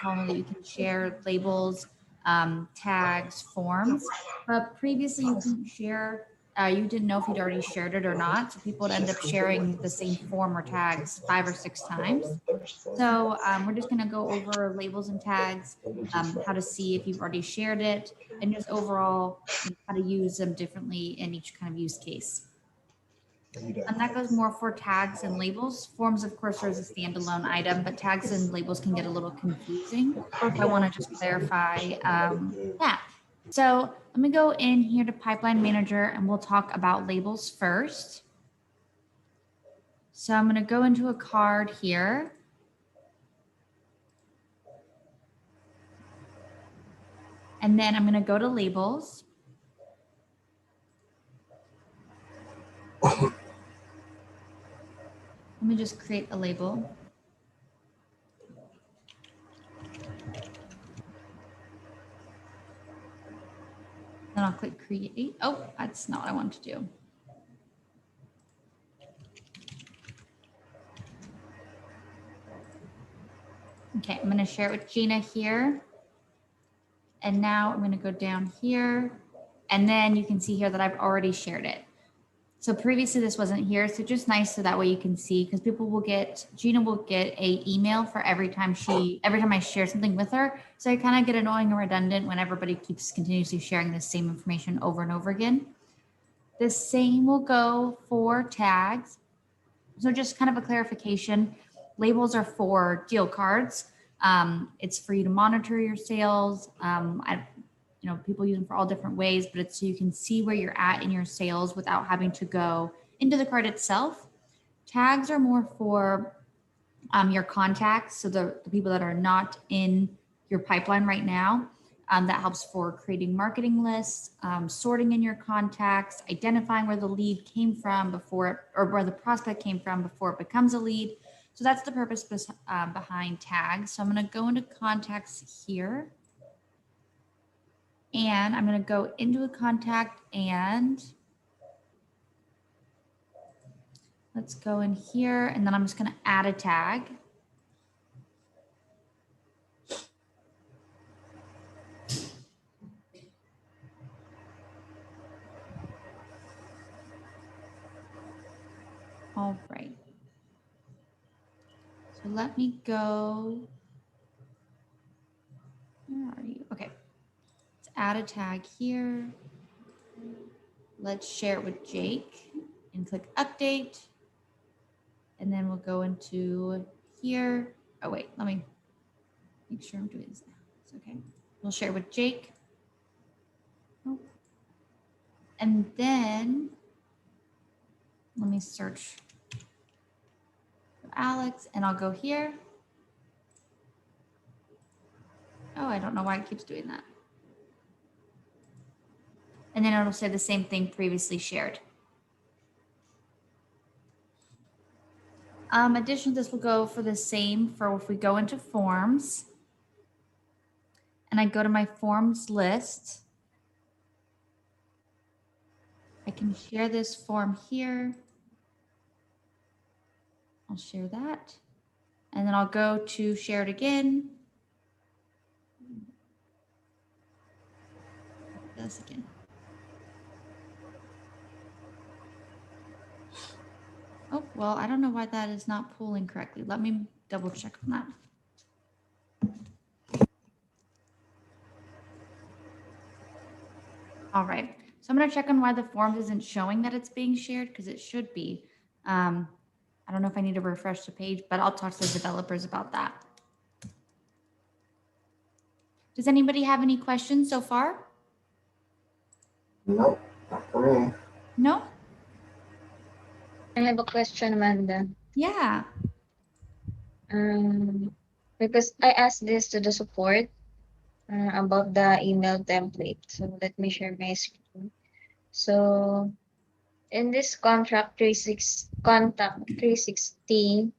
column that you can share labels, tags, forms. But previously you couldn't share, you didn't know if you'd already shared it or not. So people would end up sharing the same form or tags 5 or 6 times. So we're just going to go over labels and tags, how to see if you've already shared it, and just overall how to use them differently in each kind of use case. And that goes more for tags and labels. Forms, of course, are a standalone item, but tags and labels can get a little confusing. So I want to just clarify that. So let me go in here to Pipeline Manager, and we'll talk about labels first. So I'm going to go into a card here. And then I'm going to go to labels. Let me just create a label. Then I'll click create. Oh, that's not what I want to do. Okay, I'm going to share it with Gina here. And now I'm going to go down here. And then you can see here that I've already shared it. So previously this wasn't here. So just nice so that way you can see, because people will get, Gina will get a email for every time I share something with her. So I kind of get annoying and redundant when everybody keeps continuously sharing the same information over and over again. The same will go for tags. So just kind of a clarification, labels are for deal cards. It's for you to monitor your sales. People use them for all different ways, but it's so you can see where you're at in your sales without having to go into the card itself. Tags are more for your contacts, so the people that are not in your pipeline right now. That helps for creating marketing lists, sorting in your contacts, identifying where the lead came from before, or where the prospect came from before it becomes a lead. So that's the purpose behind tags. So I'm going to go into contacts here. And I'm going to go into a contact and let's go in here. And then I'm just going to add a tag. All right. So let me go. Where are you? Okay. Let's add a tag here. Let's share it with Jake and click update. And then we'll go into here. Oh, wait, let me make sure I'm doing this now. It's okay. We'll share it with Jake. Oh. And then let me search for Alex and I'll go here. Oh, I don't know why it keeps doing that. And then it'll say the same thing previously shared. Additionally, this will go for the same for if we go into forms and I go to my forms list. I can share this form here. I'll share that. And then I'll go to share it again. This again. Oh, well, I don't know why that is not pulling correctly. Let me double check on that. All right, so I'm going to check on why the forms isn't showing that it's being shared, because it should be. I don't know if I need to refresh the page, but I'll talk to the developers about that. Does anybody have any questions so far? Nope, not for me. No? I have a question, Amanda. Yeah. Because I asked this to the support about the email template. So let me share my screen. So in this contact 360,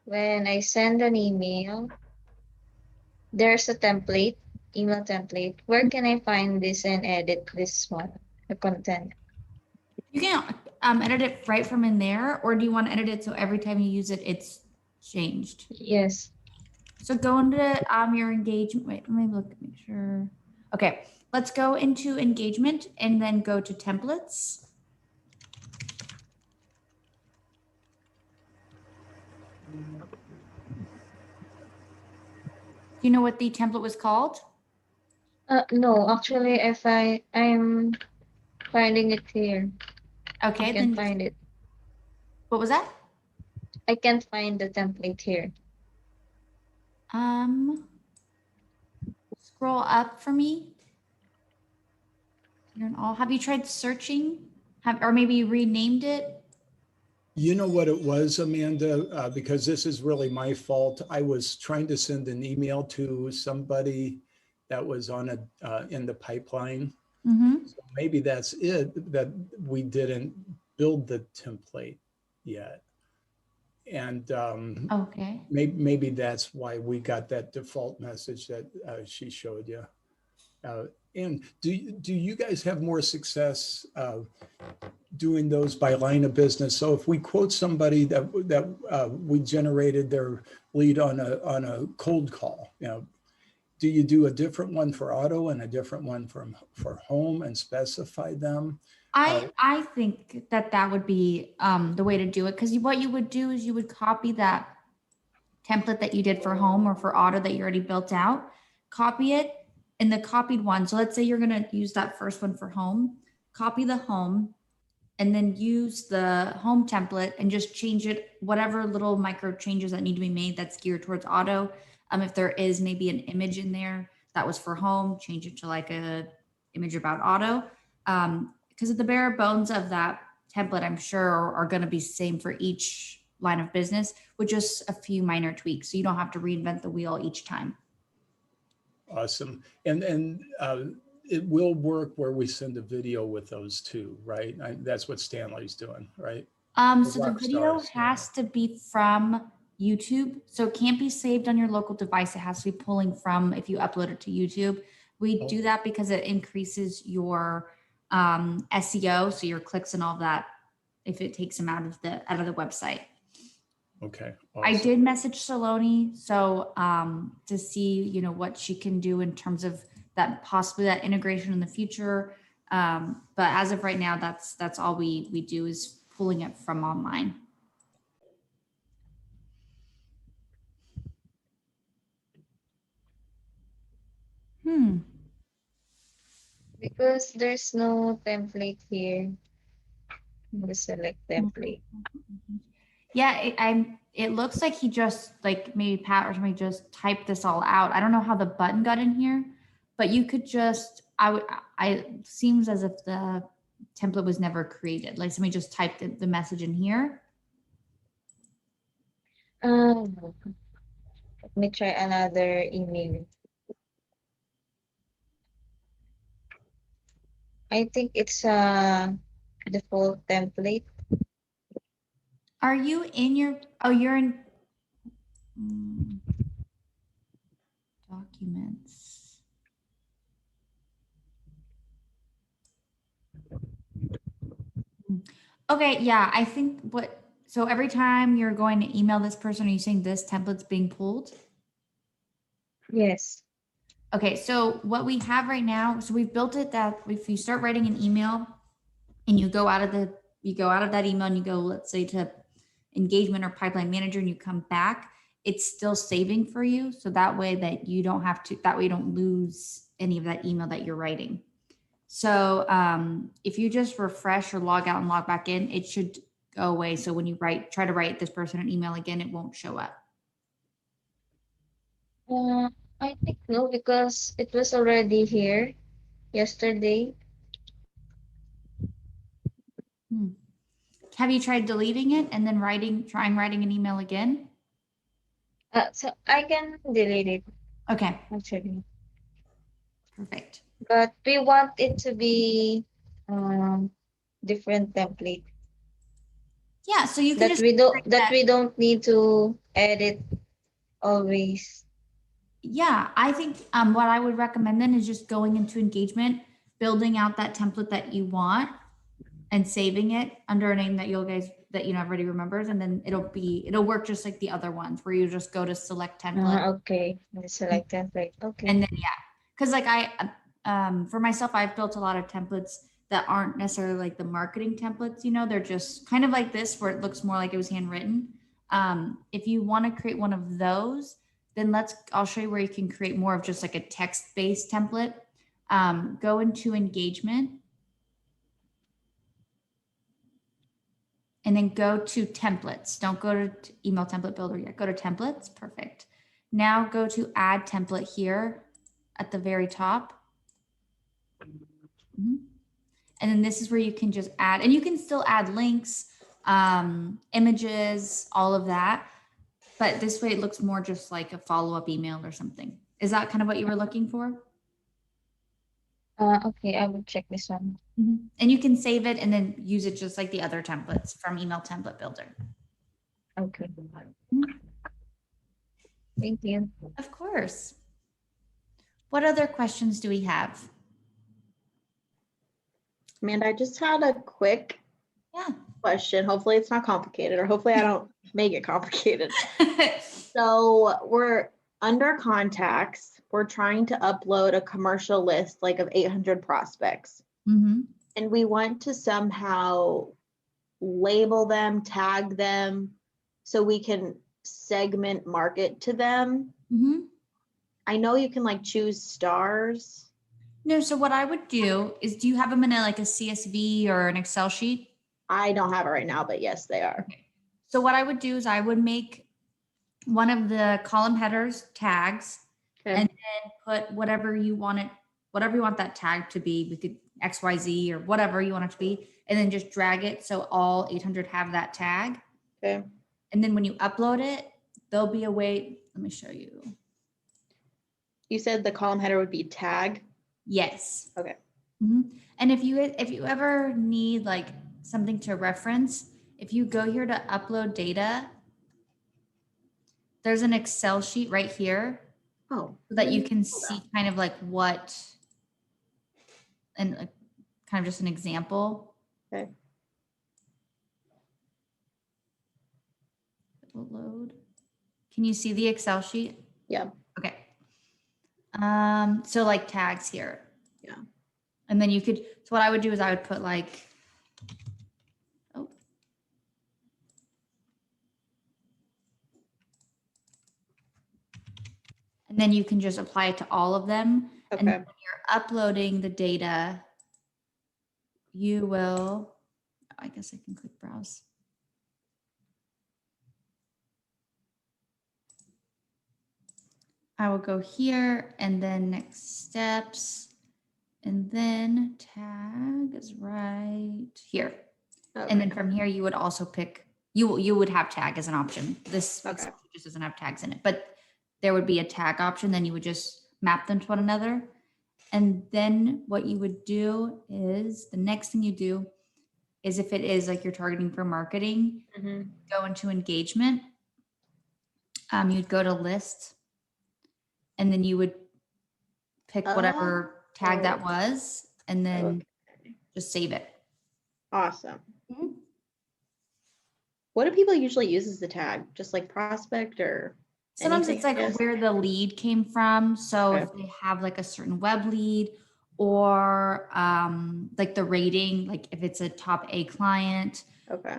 when I send an email, there's a template, email template. Where can I find this and edit this one, the content? You can edit it right from in there, or do you want to edit it so every time you use it, it's changed? Yes. So go into your engagement. Wait, let me look, make sure. Okay, let's go into engagement and then go to templates. Do you know what the template was called? No, actually, I'm finding it here. Okay, I then can find it. what was that? I can't find the template here. Scroll up for me. Have you tried searching? Or maybe you renamed it? You know what it was, Amanda, because this is really my fault. I was trying to send an email to somebody that was on in the pipeline. Mm-hmm. So maybe that's it, that we didn't build the template yet. And Okay. maybe that's why we got that default message that she showed you. And do you guys have more success doing those by line of business? So if we quote somebody that we generated their lead on a cold call, do you do a different one for auto and a different one for home and specify them? I think that would be the way to do it, because what you would do is you would copy that template that you did for home or for auto that you already built out, copy it in the copied one. So let's say you're going to use that first one for home, copy the home, and then use the home template and just change it, whatever little micro changes that need to be made that's geared towards auto. If there is maybe an image in there that was for home, change it to like a image about auto. Because the bare bones of that template, I'm sure, are going to be same for each line of business with just a few minor tweaks. So you don't have to reinvent the wheel each time. Awesome. And it will work where we send a video with those two, right? That's what Stanley's doing, right? So the video has to be from YouTube. So it can't be saved on your local device. It has to be pulling from, if you upload it to YouTube. We do that because it increases your SEO, so your clicks and all that, if it takes them out of the website. Okay. Awesome. I did message Saloni, so to see what she can do in terms of that, possibly that integration in the future. But as of right now, that's all we do is pulling it from online. Because there's no template here. The select template. Yeah, it looks like he just, like, maybe Pat or somebody just typed this all out. I don't know how the button got in here, but you could just, seems as if the template was never created. Like somebody just typed the message in here. Let me try another email. I think it's a default template. Are you in your, you're in documents. Okay, yeah, I think so every time you're going to email this person, are you saying this template's being pulled? Yes. Okay, so what we have right now, so we've built it that if you start writing an email and you go out of that email and you go, let's say, to engagement or pipeline manager, and you come back, it's still saving for you. So that way you don't lose any of that email that you're writing. So if you just refresh or log out and log back in, it should go away. So when you try to write this person an email again, it won't show up. I think no, because it was already here yesterday. Have you tried deleting it and then trying writing an email again? So I can delete it. Okay. Actually. Perfect. But we want it to be different template. Yeah, so you can we don't need to edit always. Yeah, I think what I would recommend then is just going into engagement, building out that template that you want, and saving it under a name that you guys that everybody remembers, and then it'll work just like the other ones where you just go to select template. Okay. Let's select template. Okay. And then, because like for myself, I've built a lot of templates that aren't necessarily like the marketing templates, they're just kind of like this where it looks more like it was handwritten. If you want to create one of those, then I'll show you where you can create more of just like a text-based template. Go into engagement and then go to templates. Don't go to email template builder yet. Go to templates. Perfect. Now go to add template here at the very top. And then this is where you can just add, and you can still add links, images, all of that. But this way it looks more just like a follow-up email or something. Is that kind of what you were looking for? Okay, I will check this one. And you can save it and then use it just like the other templates from email template builder. Okay. Thank you. Of course. What other questions do we have? Amanda, I just had a quick question. Hopefully it's not complicated, or hopefully I don't make it complicated. So we're under contacts. We're trying to upload a commercial list like of 800 prospects. And we want to somehow label them, tag them, so we can segment market to them. I know you can like choose stars. No, so what I would do is, do you have them in like a CSV or an Excel sheet? I don't have it right now, but yes, they are. Okay. So what I would do is I would make one of the column headers tags, Okay. and then put whatever you want that tag to be. We could XYZ or whatever you want it to be, and then just drag it so all 800 have that tag. Okay. And then when you upload it, there'll be a way. Let me show you. You said the column header would be tag. Yes. Okay. And if you ever need like something to reference, if you go here to upload data, there's an Excel sheet right here. Oh. So that you can see kind of like what, and kind of just an example. Okay. It will load. Can you see the Excel sheet? Yeah. Okay. So like tags here. Yeah. And then you could, so what I would do is I would put like, and then you can just apply it to all of them. Okay. And when you're uploading the data, you will, I guess I can click browse. I will go here and then next steps, and then tag is right here. Okay. And then from here, you would also pick, you would have tag as an option. This Okay. just doesn't have tags in it, but there would be a tag option. Then you would just map them to one another. And then what you would do is, the next thing you do is, if it is like you're targeting for marketing, go into engagement. You'd go to list, and then you would pick whatever tag that was, and then just save it. Awesome. What do people usually use as the tag? Just like prospect or? Sometimes it's like anything? where the lead came from. So Okay. if they have like a certain web lead, or like the rating, like if it's a top A client, Okay.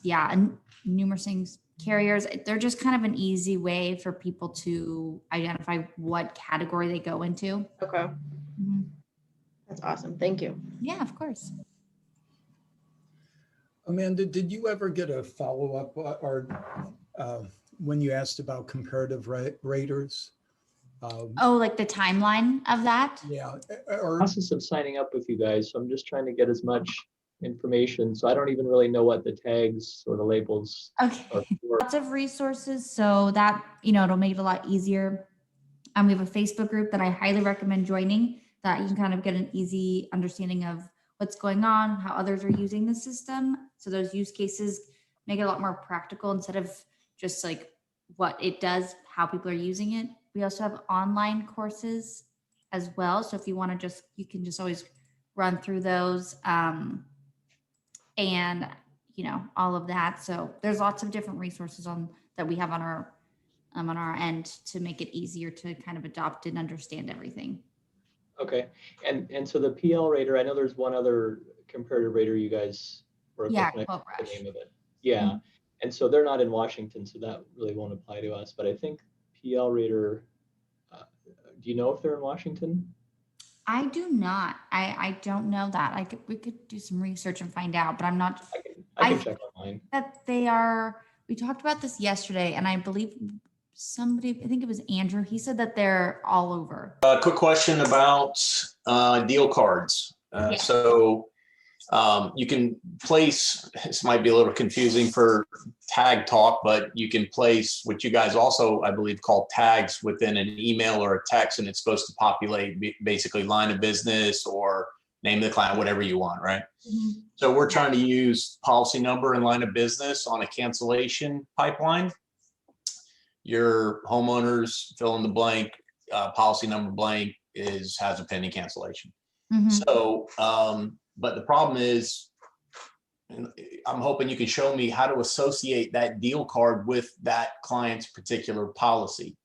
yeah, and numerous things. Carriers, they're just kind of an easy way for people to identify what category they go into. Okay. That's awesome. Thank you. Yeah, of course. Amanda, did you ever get a follow-up or when you asked about comparative raters? Oh, like the timeline of that? Yeah. Or Process of signing up with you guys, so I'm just trying to get as much information. So I don't even really know what the tags or the labels are Okay. for. Lots of resources, so that, it'll make it a lot easier. We have a Facebook group that I highly recommend joining, that you can kind of get an easy understanding of what's going on, how others are using the system. So those use cases make it a lot more practical, instead of just like what it does, how people are using it. We also have online courses as well. So if you want to you can just always run through those. And all of that. So there's lots of different resources that we have on our end to make it easier to kind of adopt and understand everything. Okay, and so the PL rater, I know there's one other comparative rater you guys work with. And I Quote forget the Rush. name of it. Yeah, Mhm. and so they're not in Washington, so that really won't apply to us. But I think PL rater, do you know if they're in Washington? I do not. I don't know that. We could do some research and find out, but I'm not. I can check online. That they are. We talked about this yesterday, and I believe somebody, I think it was Andrew, he said that they're all over. Quick question about deal cards. Yeah. So you can place, this might be a little confusing for tag talk, but you can place what you guys also, I believe, call tags within an email or a text, and it's supposed to populate basically line of business or name of the client, whatever you want, right? Mm-hmm. So we're trying to use policy number and line of business on a cancellation pipeline. Your homeowners fill in the blank, policy number blank has a pending cancellation. Mm-hmm. So, but the problem is, I'm hoping you can show me how to associate that deal card with that client's particular policy,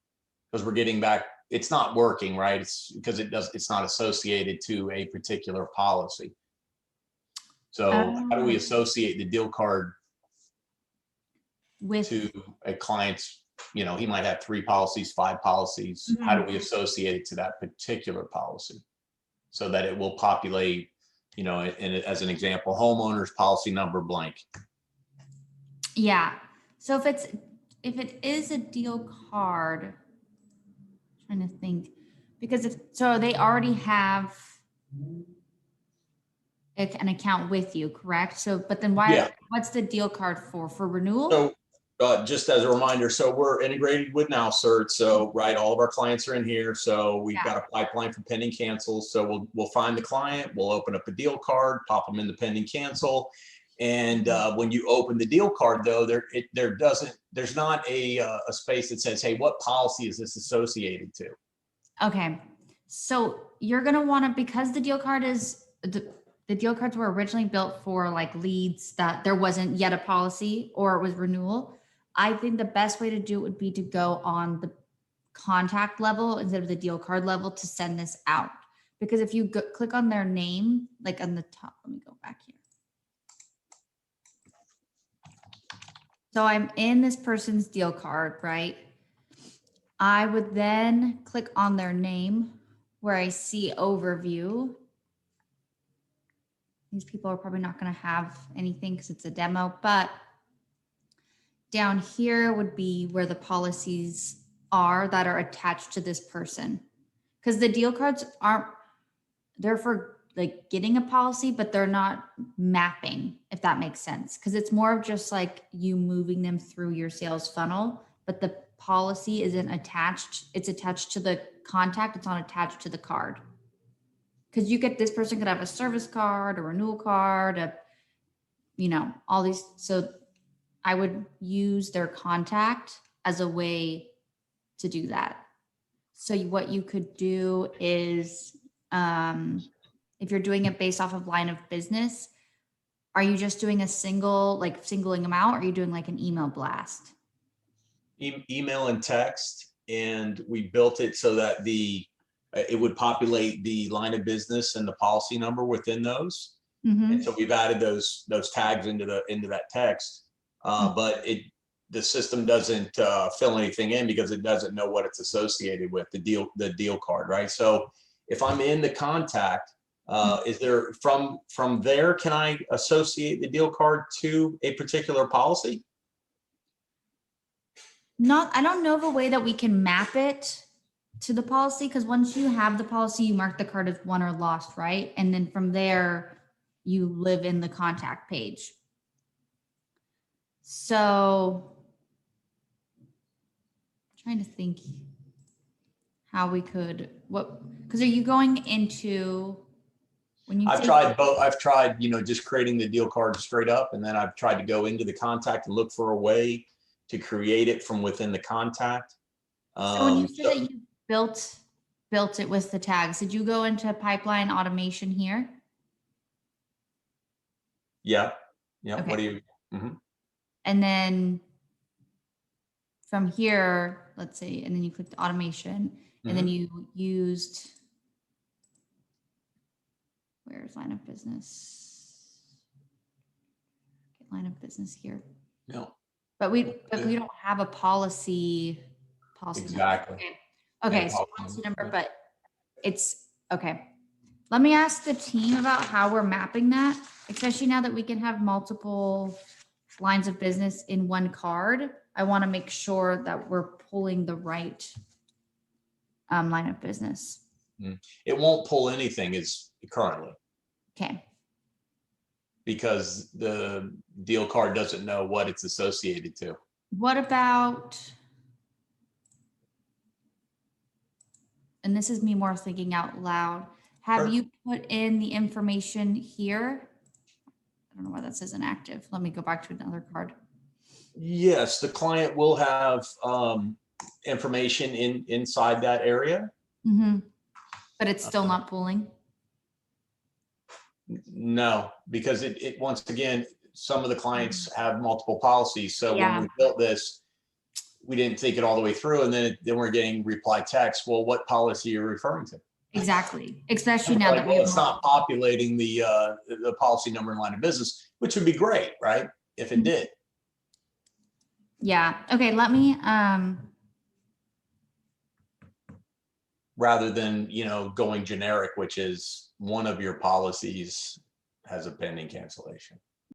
because we're getting back, it's not working, right? It's because it's not associated to a particular policy. So how do we associate the deal card to a client's, he might have 3 policies, 5 policies. Mm-hmm. How do we associate it to that particular policy so that it will populate, as an example, homeowner's policy number blank? Yeah. So if it is a deal card, I'm trying to think, because so they already have an account with you, correct? So, but then what's the deal card for renewal? So just as a reminder, so we're integrated with NowCert. So, right, all of our clients are in here. So we've got a pipeline for pending cancels. So we'll find the client, we'll open up a deal card, pop them in the pending cancel. And when you open the deal card, though, there's not a space that says, hey, what policy is this associated to? Okay. So you're going to want to, because the deal card is, the deal cards were originally built for like leads that there wasn't yet a policy or it was renewal. I think the best way to do it would be to go on the contact level instead of the deal card level to send this out. Because if you click on their name, like on the top, let me go back here. So I'm in this person's deal card, right? I would then click on their name where I see overview. These people are probably not going to have anything because it's a demo, but down here would be where the policies are that are attached to this person. Because the deal cards they're for like getting a policy, but they're not mapping, if that makes sense. Because it's more of just like you moving them through your sales funnel, but the policy isn't attached. It's attached to the contact. It's not attached to the card. Because this person could have a service card, a renewal card, all these. So I would use their contact as a way to do that. So what you could do is, if you're doing it based off of line of business, are you just doing singling them out? Or are you doing like an email blast? Email and text. And we built it so that it would populate the line of business and the policy number within those. Mm-hmm. And so we've added those tags into that text, but the system doesn't fill anything in because it doesn't know what it's associated with, the deal card, right? So if I'm in the contact, is there from there, can I associate the deal card to a particular policy? I don't know of a way that we can map it to the policy, because once you have the policy, you mark the card as won or lost, right? And then from there, you live in the contact page. So I'm trying to think how we could, because are you going into, when you I've tried both. I've tried, just creating the deal card straight up, and then I've tried to go into the contact and look for a way to create it from within the contact. So when you said that you built it with the tags, did you go into pipeline automation here? Yeah. Okay. What do you? Mhm. And then from here, let's say, and then you clicked automation, and then you used, where's line of business? Get line of business here. No, But we don't have a policy exactly. number. Okay, Yeah, so policy number, but it's okay. Let me ask the team about how we're mapping that, especially now that we can have multiple lines of business in one card. I want to make sure that we're pulling the right line of business. It won't pull anything is currently Okay. because the deal card doesn't know what it's associated to. What about, and this is me more thinking out loud, have Sure. you put in the information here? I don't know why that says inactive. Let me go back to another card. Yes, the client will have information inside that area. But it's still not pulling. No, because it once again, some of the clients have multiple policies. So Yeah. when we built this, we didn't think it all the way through, and then we're getting reply text. Well, what policy are you referring to? Exactly, especially now that we Well, have it's not populating the policy number and line of business, which would be great, right? If it did. Yeah. Okay. Let me. Rather than going generic, which is one of your policies has a pending cancellation.